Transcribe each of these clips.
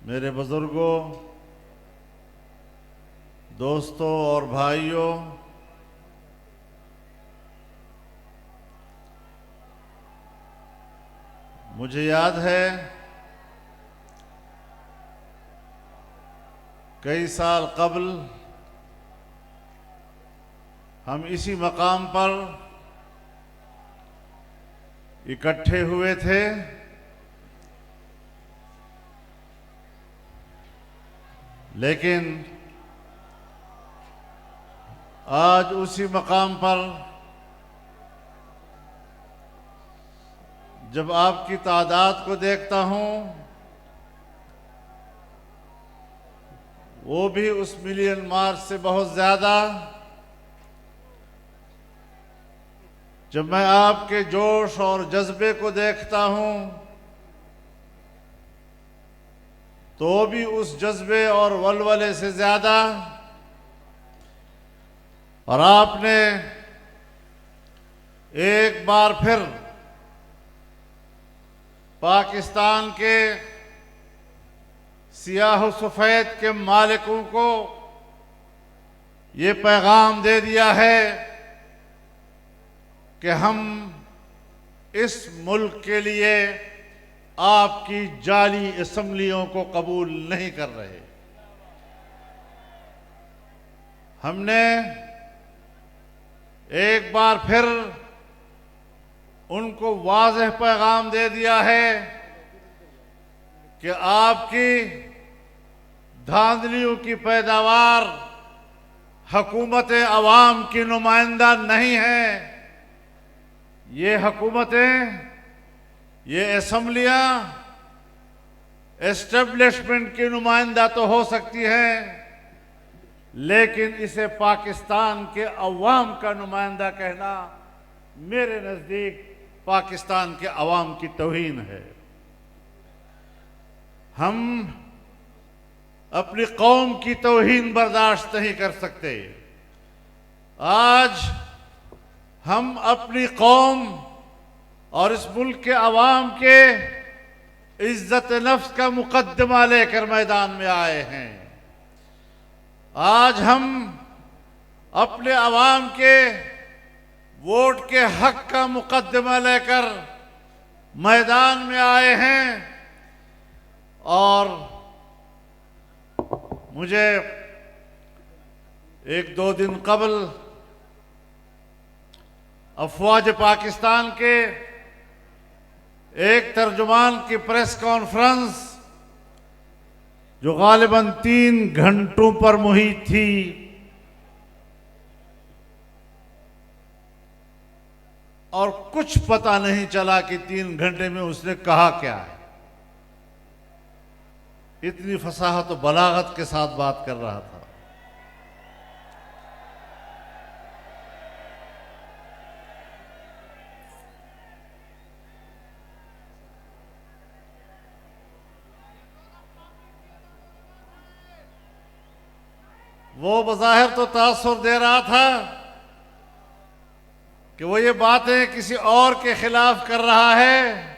मेरे बुजुर्गों, दोस्तों और भाइयों, मुझे याद है कई साल कबल हम इसी मकाम पर इकट्ठे हुए थे। लेकिन आज उसी मकाम पर जब आपकी तादाद को देखता हूं, वो भी उस मिलियन मार्च से बहुत ज्यादा, जब मैं आपके जोश और जज्बे को देखता हूं तो भी उस जज्बे और वलवले से ज्यादा, और आपने एक बार फिर पाकिस्तान के सियाह सफेद के मालिकों को ये पैगाम दे दिया है कि हम इस मुल्क के लिए आपकी जाली असम्बलियों को कबूल नहीं कर रहे। हमने एक बार फिर उनको वाज़ेह पैगाम दे दिया है कि आपकी धांधलियों की पैदावार हुकूमत अवाम की नुमाइंदा नहीं है। ये हुकूमतें, ये असम्बलियां एस्टेब्लिशमेंट की नुमाइंदा तो हो सकती हैं, लेकिन इसे पाकिस्तान के अवाम का नुमाइंदा कहना मेरे नजदीक पाकिस्तान के अवाम की तौहीन है। हम अपनी कौम की तौहीन बर्दाश्त नहीं कर सकते। आज हम अपनी कौम और इस मुल्क के अवाम के इज्जत नफ्स का मुकद्दमा लेकर मैदान में आए हैं। आज हम अपने अवाम के वोट के हक का मुकद्दमा लेकर मैदान में आए हैं। और मुझे एक दो दिन कबल अफवाज पाकिस्तान के एक तर्जुमान की प्रेस कॉन्फ्रेंस, जो गालिबन 3 घंटों पर मुहित थी, और कुछ पता नहीं चला कि 3 घंटे में उसने कहा क्या है। इतनी फसाहत और बलागत के साथ बात कर रहा था। वो बज़ाहिर तो तासुर दे रहा था कि वो ये बातें किसी और के खिलाफ कर रहा है,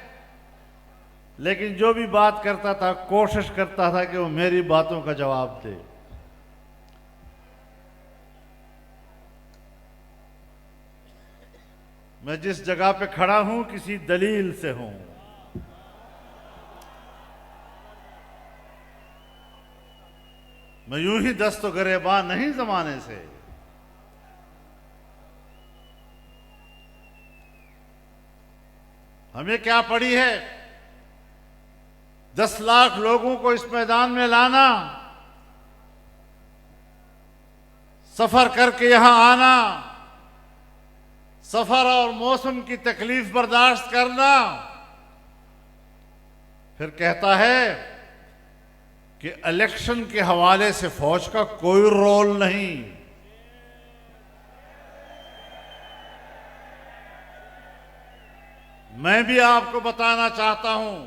लेकिन जो भी बात करता था कोशिश करता था कि वो मेरी बातों का जवाब दे। मैं जिस जगह पे खड़ा हूं किसी दलील से हूं। मैं यूं ही दस्तो गरेबान नहीं जमाने से। हमें क्या पड़ी है 10 लाख लोगों को इस मैदान में लाना, सफर करके यहां आना, सफर और मौसम की तकलीफ बर्दाश्त करना, फिर कहता है कि इलेक्शन के हवाले से फौज का कोई रोल नहीं। मैं भी आपको बताना चाहता हूं,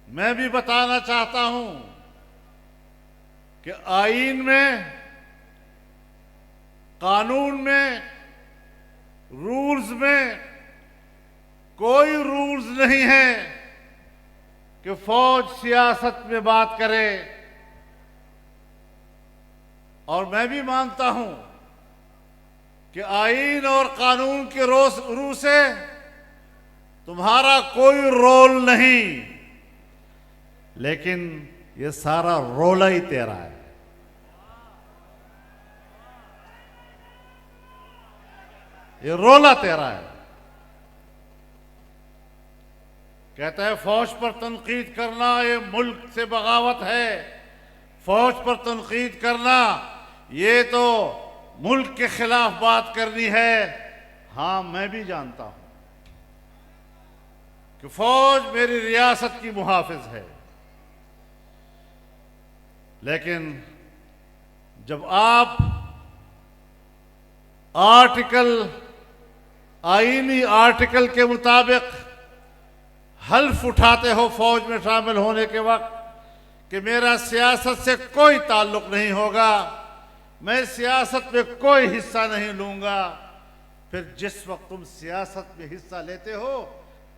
मैं भी बताना चाहता हूं कि आईन में, कानून में, रूल्स में कोई रूल्स नहीं है कि फौज सियासत में बात करे, और मैं भी मानता हूं कि आईन और कानून के रू से तुम्हारा कोई रोल नहीं, लेकिन ये सारा रोला ही तेरा है। ये रोला तेरा है। कहता है फौज पर तनकीद करना ये मुल्क से बगावत है, फौज पर तनकीद करना ये तो मुल्क के खिलाफ बात करनी है। हां, मैं भी जानता हूं कि फौज मेरी रियासत की मुहाफिज है, लेकिन जब आप आईनी आर्टिकल के मुताबिक हल्फ उठाते हो फौज में शामिल होने के वक्त कि मेरा सियासत से कोई ताल्लुक नहीं होगा, मैं सियासत में कोई हिस्सा नहीं लूंगा, फिर जिस वक्त तुम सियासत में हिस्सा लेते हो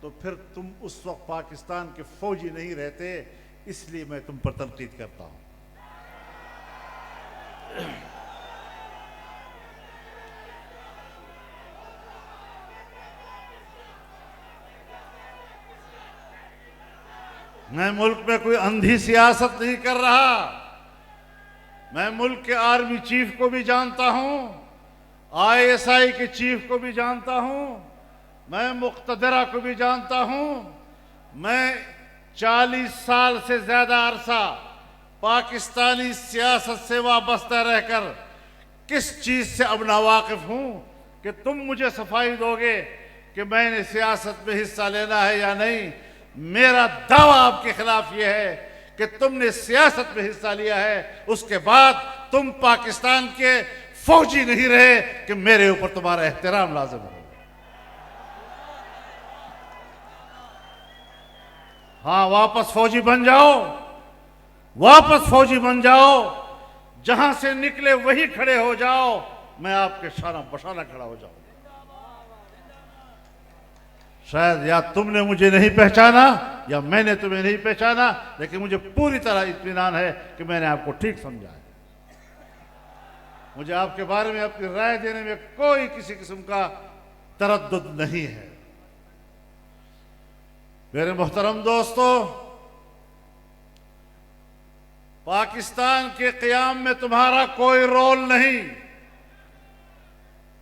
तो फिर तुम उस वक्त पाकिस्तान के फौजी नहीं रहते। इसलिए मैं तुम पर तनकीद करता हूं। मैं मुल्क में कोई अंधी सियासत नहीं कर रहा। मैं मुल्क के आर्मी चीफ को भी जानता हूं, आईएसआई के चीफ को भी जानता हूं, मैं मुख्तदरा को भी जानता हूं। मैं 40 साल से ज्यादा अरसा पाकिस्तानी सियासत से वाबस्ता रहकर किस चीज से अब नावाकिफ हूं कि तुम मुझे सफाई दोगे कि मैंने सियासत में हिस्सा लेना है या नहीं। मेरा दावा आपके खिलाफ यह है कि तुमने सियासत में हिस्सा लिया है, उसके बाद तुम पाकिस्तान के फौजी नहीं रहे कि मेरे ऊपर तुम्हारा एहतराम लाजिम है। हां, वापस फौजी बन जाओ, वापस फौजी बन जाओ, जहां से निकले वही खड़े हो जाओ, मैं आपके शाना बशाना खड़ा हो जाऊं। शायद या तुमने मुझे नहीं पहचाना या मैंने तुम्हें नहीं पहचाना, लेकिन मुझे पूरी तरह इत्मीनान है कि मैंने आपको ठीक समझा है। मुझे आपके बारे में अपनी राय देने में कोई किसी किस्म का तरद्दुद नहीं है। मेरे मोहतरम दोस्तों, पाकिस्तान के क़याम में तुम्हारा कोई रोल नहीं।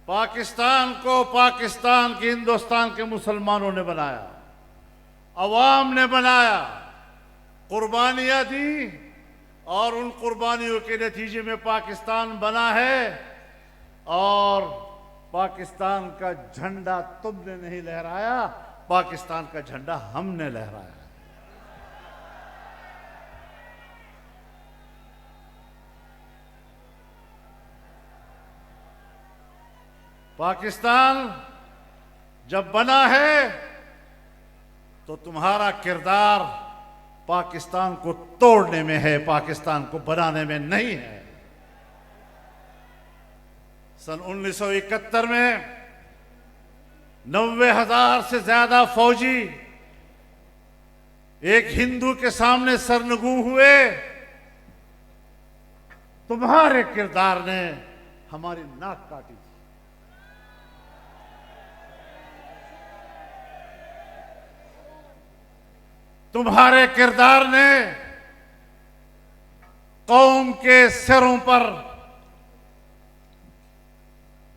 पाकिस्तान को पाकिस्तान के हिंदुस्तान के मुसलमानों ने बनाया, अवाम ने बनाया, कुर्बानियां दी, और उन कुर्बानियों के नतीजे में पाकिस्तान बना है। और पाकिस्तान का झंडा तुमने नहीं लहराया, पाकिस्तान का झंडा हमने लहराया। पाकिस्तान जब बना है तो तुम्हारा किरदार पाकिस्तान को तोड़ने में है, पाकिस्तान को बनाने में नहीं है। सन 1971 में 90,000 से ज्यादा फौजी एक हिंदू के सामने सरनगू हुए। तुम्हारे किरदार ने हमारी नाक काटी थी। तुम्हारे किरदार ने कौम के सिरों पर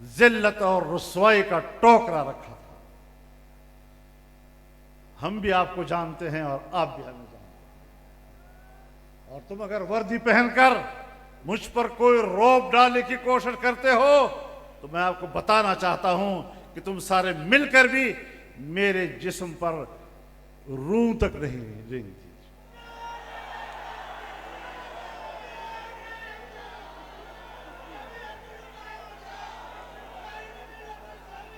जिल्लत और रुसवाई का टोकरा रखा था। हम भी आपको जानते हैं और आप भी हमें जानते हैं। और तुम अगर वर्दी पहनकर मुझ पर कोई रौब डालने की कोशिश करते हो तो मैं आपको बताना चाहता हूं कि तुम सारे मिलकर भी मेरे जिस्म पर रूह तक नहीं रेंगती।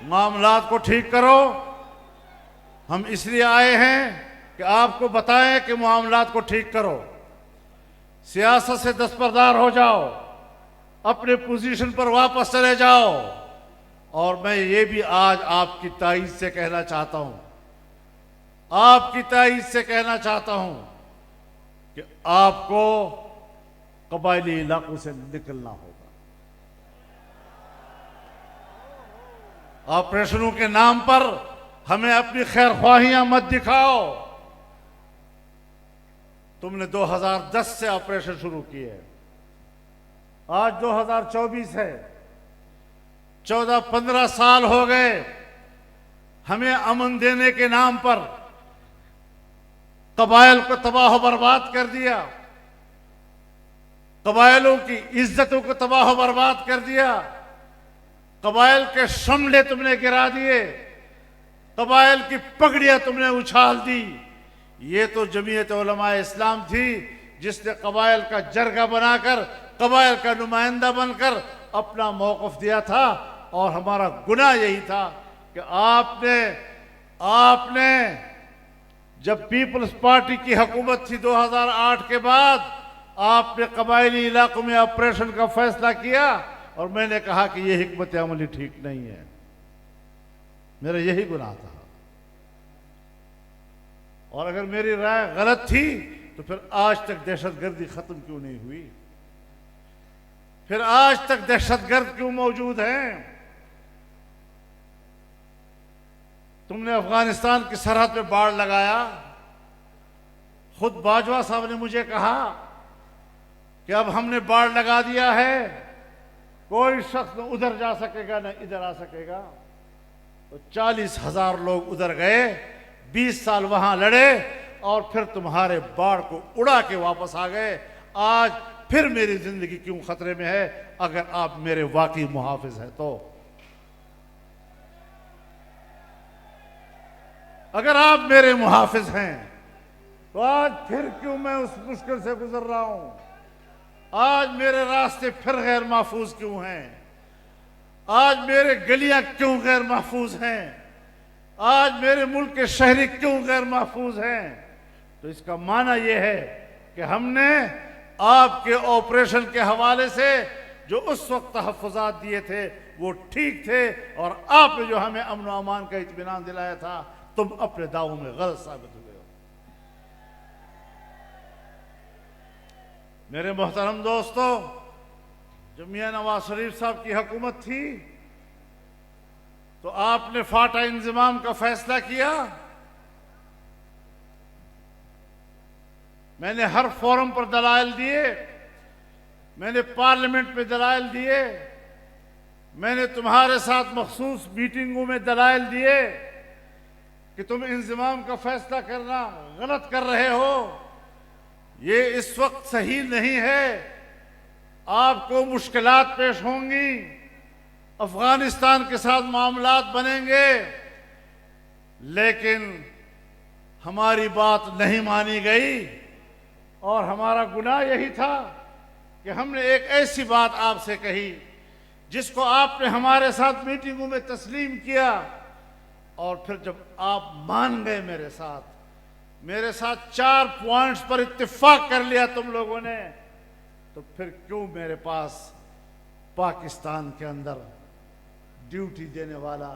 मामलात को ठीक करो। हम इसलिए आए हैं कि आपको बताएं कि मामलात को ठीक करो, सियासत से दस्तबरदार हो जाओ, अपने पोजीशन पर वापस चले जाओ। और मैं ये भी आज आपकी ताईद से कहना चाहता हूं आपकी तायीद से कहना चाहता हूं कि आपको कबायली इलाकों से निकलना होगा। ऑपरेशनों के नाम पर हमें अपनी खैरख्वाहियां मत दिखाओ। तुमने 2010 से ऑपरेशन शुरू किए हैं, आज 2024 है, 14-15 साल हो गए। हमें अमन देने के नाम पर कबाइल को तबाह बर्बाद कर दिया, कबाइलों की इज्जतों को तबाह बर्बाद कर दिया, कबाइल के शमले तुमने गिरा दिए, कबाइल की पगड़ियां तुमने उछाल दी। ये तो जमीयत उलमा इस्लाम थी जिसने कबाइल का जरगा बनाकर, कबाइल का नुमाइंदा बनकर अपना मौक़िफ़ दिया था। और हमारा गुनाह यही था कि आपने जब पीपल्स पार्टी की हुकूमत थी 2008 के बाद, आपने कबायली इलाकों में ऑपरेशन का फैसला किया और मैंने कहा कि यह हिकमत अमली ठीक नहीं है। मेरा यही गुनाह था। और अगर मेरी राय गलत थी तो फिर आज तक दहशतगर्दी खत्म क्यों नहीं हुई? फिर आज तक दहशतगर्द क्यों मौजूद हैं? तुमने अफगानिस्तान की सरहद पे बाड़ लगाया। खुद बाजवा साहब ने मुझे कहा कि अब हमने बाड़ लगा दिया है, कोई शख्स न उधर जा सकेगा न इधर आ सकेगा। तो 40,000 लोग उधर गए, 20 साल वहां लड़े और फिर तुम्हारे बाढ़ को उड़ा के वापस आ गए। आज फिर मेरी जिंदगी क्यों खतरे में है अगर आप मेरे वाकई मुहाफिज हैं तो? अगर आप मेरे मुहाफिज हैं तो आज फिर क्यों मैं उस मुश्किल से गुजर रहा हूं? आज मेरे रास्ते फिर गैर महफूज क्यों हैं? आज मेरे गलियां क्यों गैर महफूज हैं? आज मेरे मुल्क के शहरी क्यों गैर महफूज हैं? तो इसका माना यह है कि हमने आपके ऑपरेशन के हवाले से जो उस वक्त तहफ़्फ़ुज़ात दिए थे वो ठीक थे, और आपने जो हमें अमन व अमान का इत्मीनान दिलाया था, तुम अपने दावों में गलत साबित हुए हो। मेरे मोहतरम दोस्तों, जब मियां नवाज शरीफ साहब की हुकूमत थी तो आपने फाटा इंजमाम का फैसला किया। मैंने हर फोरम पर दलाइल दिए, मैंने पार्लियामेंट में दलाइल दिए, मैंने तुम्हारे साथ मखसूस मीटिंगों में दलाइल दिए कि तुम इंजमाम का फैसला करना गलत कर रहे हो, ये इस वक्त सही नहीं है, आपको मुश्किलात पेश होंगी, अफगानिस्तान के साथ मामलात बनेंगे। लेकिन हमारी बात नहीं मानी गई और हमारा गुनाह यही था कि हमने एक ऐसी बात आपसे कही जिसको आपने हमारे साथ मीटिंगों में तस्लीम किया, और फिर जब आप मान गए मेरे साथ 4 पॉइंट्स पर इत्तेफाक कर लिया तुम लोगों ने, तो फिर क्यों मेरे पास पाकिस्तान के अंदर ड्यूटी देने वाला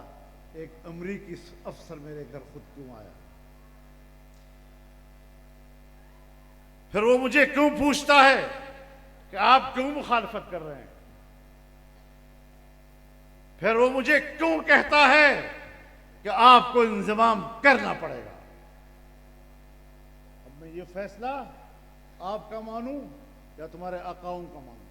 एक अमरीकी अफसर मेरे घर खुद क्यों आया? फिर वो मुझे क्यों पूछता है कि आप क्यों मुखालफत कर रहे हैं? फिर वो मुझे क्यों कहता है कि आपको इंतजाम करना पड़ेगा? अब मैं ये फैसला आपका मानूं या तुम्हारे अकाउंट का मानूं?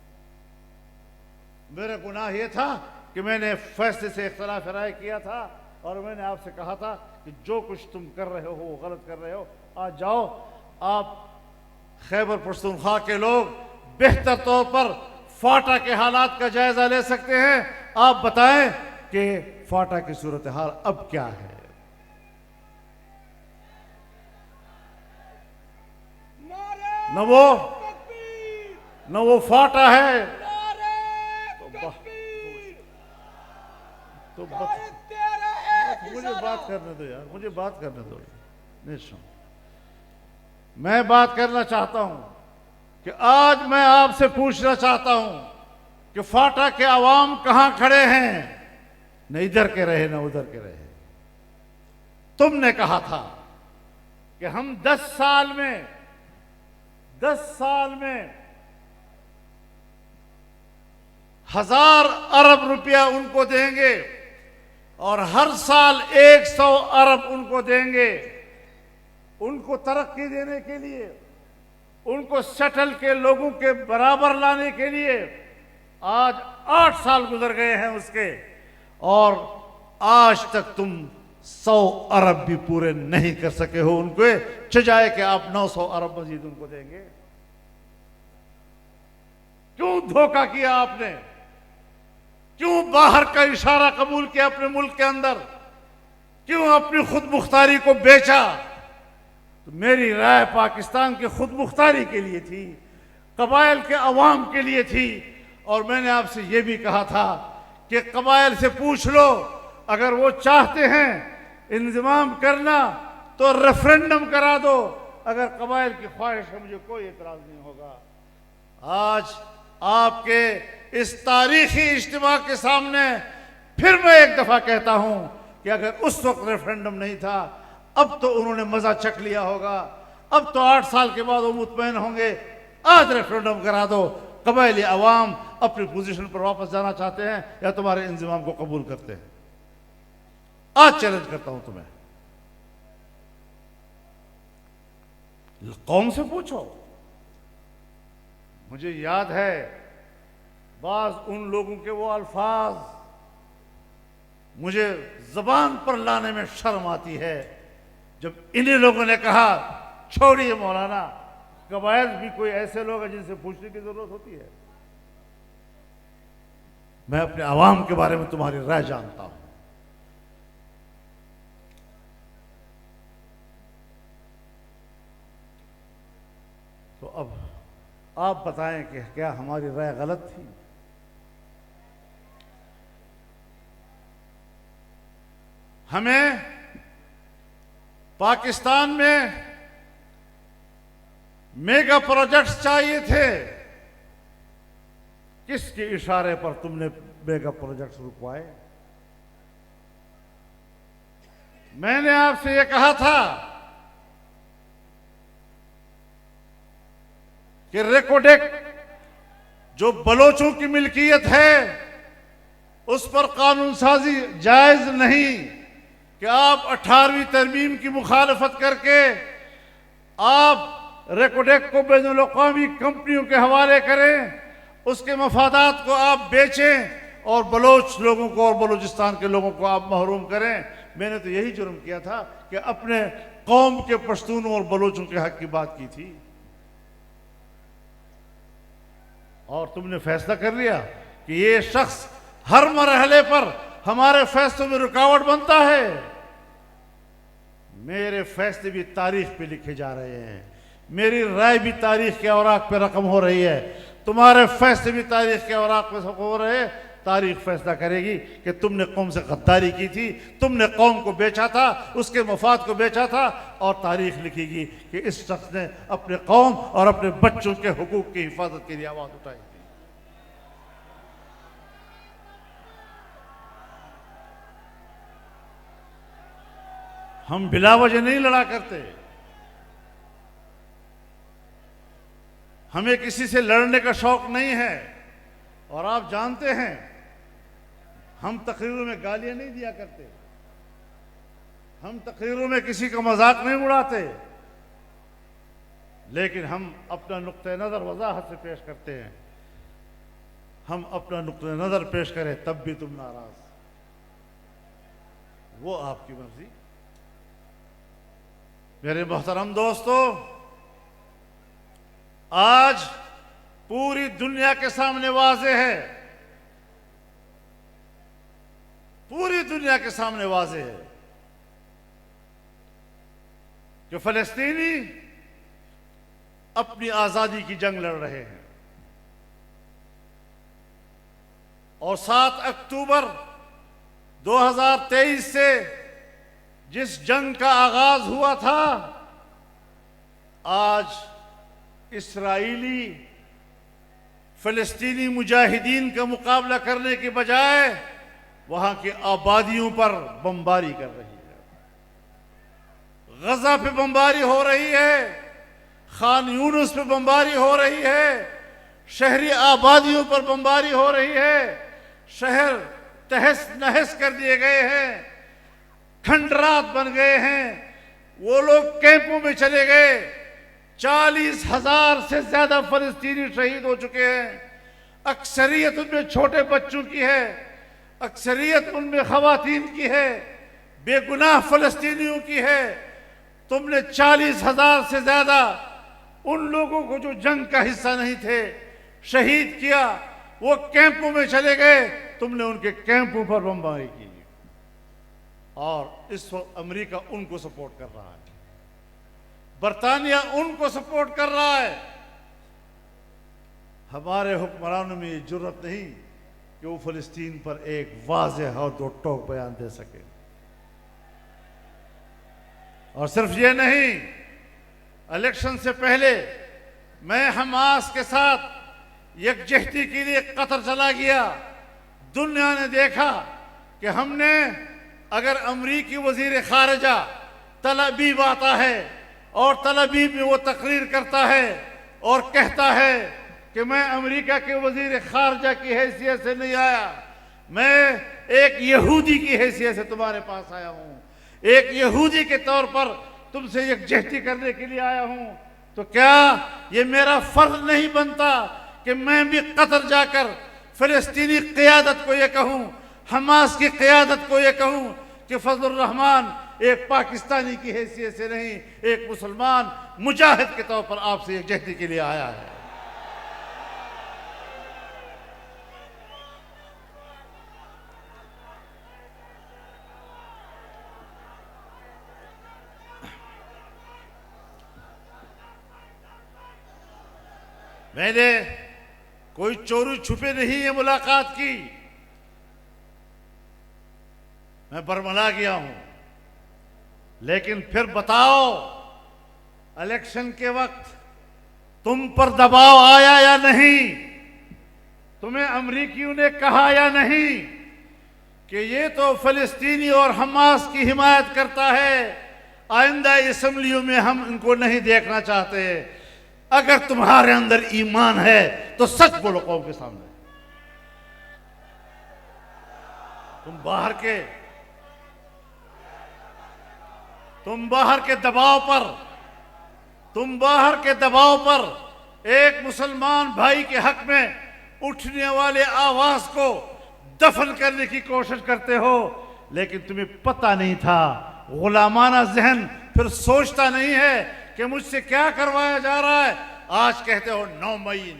मेरा गुनाह ये था कि मैंने फैसले से इख्तिलाफ राय किया था और मैंने आपसे कहा था कि जो कुछ तुम कर रहे हो वो गलत कर रहे हो। आज जाओ, आप खैबर पख्तूनख्वा के लोग बेहतर तौर पर फाटा के हालात का जायजा ले सकते हैं। आप बताएं कि फाटा की सूरत हाल अब क्या है? न वो फाटा है तो मुझे बात करने दो यार, मुझे बात करने दो। नहीं सुन, मैं बात करना चाहता हूं कि आज मैं आपसे पूछना चाहता हूं कि फाटा के अवाम कहां खड़े हैं? न इधर के रहे न उधर के रहे। तुमने कहा था कि हम 10 साल में 1000 अरब रुपया उनको देंगे और हर साल 100 अरब उनको देंगे, उनको तरक्की देने के लिए, उनको सेटल के लोगों के बराबर लाने के लिए। आज 8 साल गुजर गए हैं उसके, और आज तक तुम 100 अरब भी पूरे नहीं कर सके हो उनको, चजाए कि आप 900 अरब मजीद उनको देंगे। क्यों धोखा किया आपने? क्यों बाहर का इशारा कबूल किया अपने मुल्क के अंदर? क्यों अपनी खुद मुख्तारी को बेचा? तो मेरी राय पाकिस्तान की खुद मुख्तारी के लिए थी, कबाइल के अवाम के लिए थी। और मैंने आपसे यह भी कहा था कि कबाइल से पूछ लो, अगर वो चाहते हैं इंतजाम करना तो रेफरेंडम करा दो, अगर कबाइल की ख्वाहिश है मुझे कोई एतराज नहीं होगा। आज आपके इस तारीखी इज्तिमा के सामने फिर मैं एक दफा कहता हूं कि अगर उस वक्त रेफरेंडम नहीं था, अब तो उन्होंने मजा चख लिया होगा। अब तो 8 साल के बाद वो मुतमईन होंगे। आज रेफरेंडम करा दो, कबाइली अवाम अपनी पोजीशन पर वापस जाना चाहते हैं या तुम्हारे इंतजाम को कबूल करते हैं। आज चैलेंज करता हूं तुम्हें, कौम से पूछो। मुझे याद है बाज उन लोगों के वो अल्फाज मुझे जबान पर लाने में शर्म आती है, जब इन्हीं लोगों ने कहा छोड़िए मौलाना, कबाइल भी कोई ऐसे लोग हैं जिनसे पूछने की जरूरत होती है। मैं अपने आवाम के बारे में तुम्हारी राय जानता हूं। तो अब आप बताएं कि क्या हमारी राय गलत थी? हमें पाकिस्तान में मेगा प्रोजेक्ट्स चाहिए थे। किसके इशारे पर तुमने मेगा प्रोजेक्ट्स रुकवाए? मैंने आपसे यह कहा था कि रेकोडेक जो बलोचों की मिल्कियत है उस पर कानून साजी जायज नहीं कि आप 18वीं तरमीम की मुखालफत करके आप रेकोडेक को बैनुल अक़वामी कंपनियों के हवाले करें, उसके मफादात को आप बेचें और बलोच लोगों को और बलूचिस्तान के लोगों को आप महरूम करें। मैंने तो यही जुर्म किया था कि अपने कौम के पश्तूनों और बलोचों के हक की बात की थी, और तुमने फैसला कर लिया कि ये शख्स हर मरहले पर हमारे फैसलों में रुकावट बनता है। मेरे फैसले भी तारीख पे लिखे जा रहे हैं, मेरी राय भी तारीख के औराक पे रकम हो रही है, तुम्हारे फैसले भी तारीख के औराक पे हो रहे हैं। तारीख फैसला करेगी कि तुमने कौम से गद्दारी की थी, तुमने कौम को बेचा था, उसके मफाद को बेचा था, और तारीख लिखेगी कि इस शख्स ने अपने कौम और अपने बच्चों के हुकूक की हिफाजत के लिए आवाज उठाई थी। हम बिला वजह नहीं लड़ा करते, हमें किसी से लड़ने का शौक नहीं है। और आप जानते हैं हम तकरीरों में गालियां नहीं दिया करते, हम तकरीरों में किसी का मजाक नहीं उड़ाते, लेकिन हम अपना नुक्ता नजर वजाहत से पेश करते हैं। हम अपना नुक्ता नजर पेश करें तब भी तुम नाराज, वो आपकी मर्जी। मेरे मोहतरम दोस्तों, आज पूरी दुनिया के सामने वाज़ेह है, पूरी दुनिया के सामने वाज़ेह है कि फलस्तीनी अपनी आजादी की जंग लड़ रहे हैं। और 7 अक्टूबर 2023 से जिस जंग का आगाज हुआ था, आज इस्राईली फिलिस्तीनी मुजाहिदीन का मुकाबला करने के बजाय वहां की आबादियों पर बमबारी कर रही है, गजा पे बमबारी हो रही है, खान यूनुस पे बमबारी हो रही है, शहरी आबादियों पर बमबारी हो रही है, शहर तहस नहस कर दिए गए हैं, खंडरात बन गए हैं। वो लोग कैंपों में चले गए। 40,000 से ज्यादा फलस्तीनी शहीद हो चुके हैं। अक्सरियत उनमें छोटे बच्चों की है, अक्सरियत उनमें खवातीन की है, बेगुनाह फलस्तीनियों की है। तुमने 40,000 से ज्यादा उन लोगों को जो जंग का हिस्सा नहीं थे शहीद किया। वो कैंपों में चले गए, तुमने उनके कैंपों पर बमबारी की। और इस वक्त अमेरिका उनको सपोर्ट कर रहा है, बरतानिया उनको सपोर्ट कर रहा है। हमारे हुक्मरानों में ये जुर्रत नहीं कि वो फलस्तीन पर एक वाज़ेह और दो टोक बयान दे सके। और सिर्फ ये नहीं, इलेक्शन से पहले मैं हमास के साथ यकजहती के लिए कतर चला गया। दुनिया ने देखा कि हमने, अगर अमरीकी वजीर खारजा तल अबीब आता है और तल अबीब में वो तकरीर करता है और कहता है कि मैं अमेरिका के वजीर खारजा की हैसियत से नहीं आया, मैं एक यहूदी की हैसियत से तुम्हारे पास आया हूं, एक यहूदी के तौर पर तुमसे यकजहती करने के लिए आया हूं, तो क्या ये मेरा फर्ज नहीं बनता कि मैं भी कतर जाकर फिलिस्तीनी क़ियादत को ये कहूं, हमास की क़ियादत को ये कहूं कि फजलुर रहमान एक पाकिस्तानी की हैसियत से नहीं, एक मुसलमान मुजाहिद के तौर पर आपसे यकजहती के लिए आया है। मैंने कोई चोरी छुपे नहीं ये मुलाकात की, मैं बरमला गया हूं। लेकिन फिर बताओ, इलेक्शन के वक्त तुम पर दबाव आया या नहीं? तुम्हें अमरीकियों ने कहा या नहीं कि ये तो फिलिस्तीनी और हमास की हिमायत करता है, आइंदा असम्बलियों में हम इनको नहीं देखना चाहते। अगर तुम्हारे अंदर ईमान है तो सच बोलो कौम के सामने। तुम बाहर के दबाव पर एक मुसलमान भाई के हक में उठने वाले आवाज को दफन करने की कोशिश करते हो। लेकिन तुम्हें पता नहीं था, गुलामाना जहन फिर सोचता नहीं है कि मुझसे क्या करवाया जा रहा है। आज कहते हो 9 मई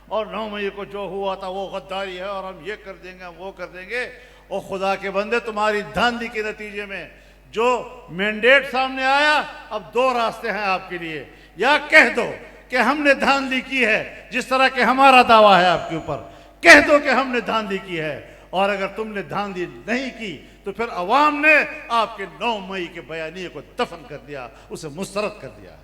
और 9 मई को जो हुआ था वो गद्दारी है और हम ये कर देंगे, हम वो कर देंगे। और खुदा के बंदे, तुम्हारी धांधली के नतीजे में जो मैंडेट सामने आया, अब 2 रास्ते हैं आपके लिए। या कह दो कि हमने धांधली की है, जिस तरह के हमारा दावा है आपके ऊपर, कह दो कि हमने धांधली की है। और अगर तुमने धांधली नहीं की तो फिर अवाम ने आपके 9 मई के बयानिए को दफन कर दिया, उसे मुस्तरद कर दिया।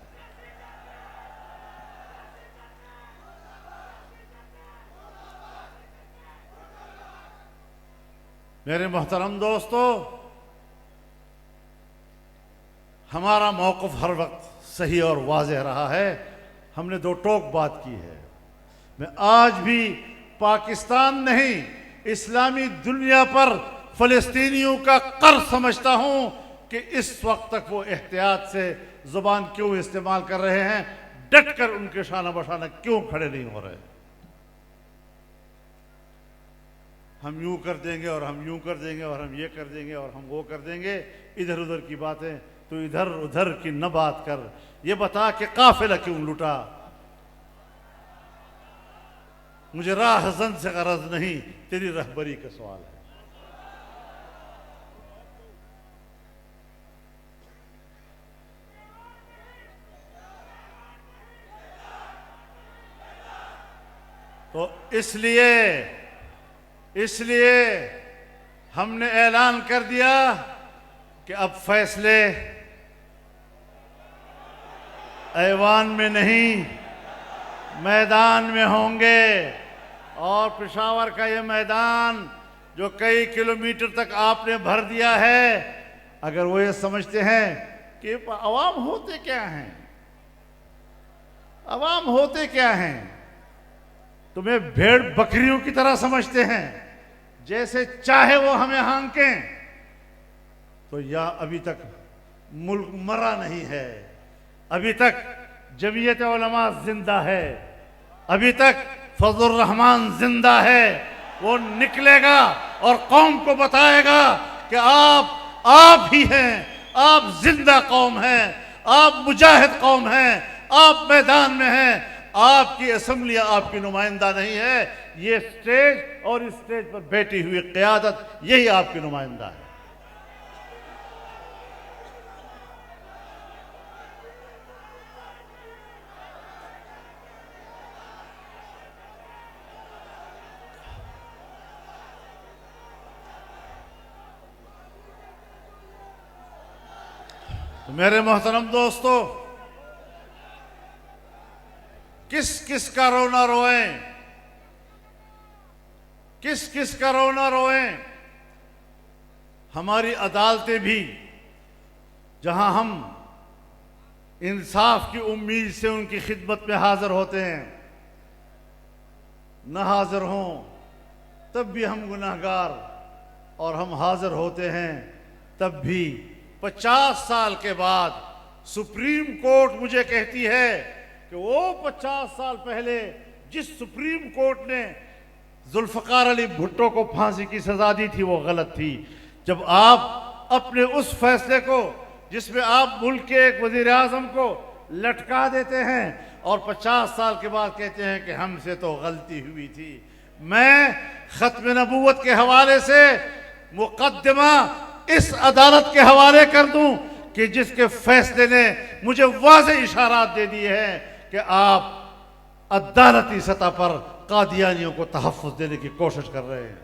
मेरे मोहतरम दोस्तों, हमारा मौक़िफ़ हर वक्त सही और वाज़ेह रहा है। हमने 2 टोक बात की है। मैं आज भी पाकिस्तान नहीं, इस्लामी दुनिया पर फ़लस्तीनियों का कर्ज समझता हूं कि इस वक्त तक वो एहतियात से ज़ुबान क्यों इस्तेमाल कर रहे हैं, डट कर उनके शाना बशाना क्यों खड़े नहीं हो रहे। हम यूं कर देंगे और हम यूं कर देंगे और हम ये कर देंगे और हम वो कर देंगे, इधर उधर की बातें। तो इधर उधर की न बात कर, ये बता कि काफिला क्यों लुटा। मुझे राहज़न से गरज नहीं, तेरी रहबरी का सवाल है। तो इसलिए हमने ऐलान कर दिया कि अब फैसले ऐवान में नहीं, मैदान में होंगे। और पेशावर का ये मैदान जो कई किलोमीटर तक आपने भर दिया है, अगर वो ये समझते हैं कि अवाम होते क्या हैं, अवाम होते क्या हैं, तुम्हें भेड़ बकरियों की तरह समझते हैं, जैसे चाहे वो हमें हांकें, तो या अभी तक मुल्क मरा नहीं है, अभी तक जमीयत उलमा जिंदा है, अभी तक फजलुर रहमान जिंदा है। वो निकलेगा और कौम को बताएगा कि आप ही हैं, आप जिंदा कौम हैं, आप मुजाहिद कौम हैं, आप मैदान में हैं। आपकी असेंबली आपकी नुमाइंदा नहीं है, ये स्टेज और इस स्टेज पर बैठी हुई क़यादत यही आपकी नुमाइंदा है। तो मेरे मोहतरम दोस्तों, किस किस का रोना रोएं, किस किस का रोना रोएं। हमारी अदालतें भी, जहां हम इंसाफ की उम्मीद से उनकी खिदमत में हाजिर होते हैं, न हाजिर हों तब भी हम गुनाहगार, और हम हाजिर होते हैं तब भी 50 साल के बाद सुप्रीम कोर्ट मुझे कहती है कि वो 50 साल पहले जिस सुप्रीम कोर्ट ने जुल्फ़कार अली भुट्टो को फांसी की सजा दी थी वो गलत थी। जब आप अपने उस फैसले को, जिसमें आप मुल्क के एक वज़ीर आज़म को लटका देते हैं और 50 साल के बाद कहते हैं कि हमसे तो गलती हुई थी, मैं खत्म नबूवत के हवाले से मुकद्दमा इस अदालत के हवाले कर दूं कि जिसके फैसले ने मुझे वाज़ेह इशारात दे दिए हैं कि आप अदालती सतह पर कादियानियों को तहफ़्फ़ुज़ देने की कोशिश कर रहे हैं।